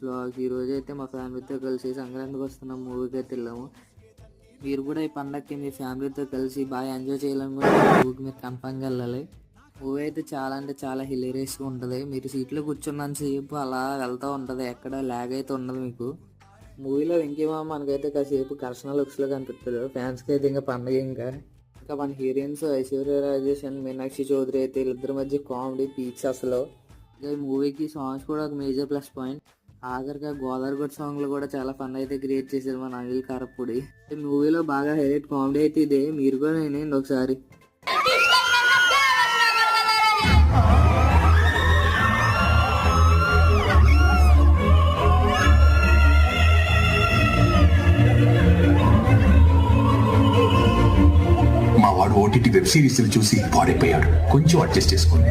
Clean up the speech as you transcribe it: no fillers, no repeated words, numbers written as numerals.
Vlog. ఈరోజు అయితే మా ఫ్యామిలీతో కలిసి సంక్రాంతికి వస్తున్న మూవీకి అయితే వెళ్ళాము. మీరు కూడా ఈ పండగకి మీ ఫ్యామిలీతో కలిసి బాగా ఎంజాయ్ చేయాలనుకుంటే మూవీకి మీరు కన్ఫామ్గా వెళ్ళాలి. మూవీ అయితే చాలా అంటే చాలా హిలేరియస్గా ఉంటుంది. మీరు సీట్లో కూర్చున్నంతసేపు అలా వెళ్తూ ఉంటుంది, ఎక్కడ ల్యాగ్ అయితే ఉండదు మీకు. మూవీలో వెంకీమామ మనకైతే కాసేపు ఘర్షణ లుక్స్లో కనిపిస్తారు. ఫ్యాన్స్కి అయితే ఇంకా పండగ. ఇంకా మన హీరోయిన్స్ ఐశ్వర్య రాజేష్ అండ్ మీనాక్షి చౌదరి అయితే వీళ్ళిద్దరి మధ్య కామెడీ పీక్స్ అసలు. ఇంకా ఈ మూవీకి సాంగ్స్ కూడా ఒక మేజర్ ప్లస్ పాయింట్. ఆఖరిగా గోదావరి గడ్ సాంగ్లో కూడా చాలా ఫన్ అయితే క్రియేట్ చేశారు మన అనిల్ కారపూడి. ఈ మూవీలో బాగా హైలైట్ కామెడీ అయితే ఇదే. మీరు కూడా నేనండి ఒకసారి. మా వాడు ఓటీటీ వెబ్ సిరీస్ చూసి పాడైపోయాడు. కొంచెం అడ్జస్ట్ చేసుకోండి.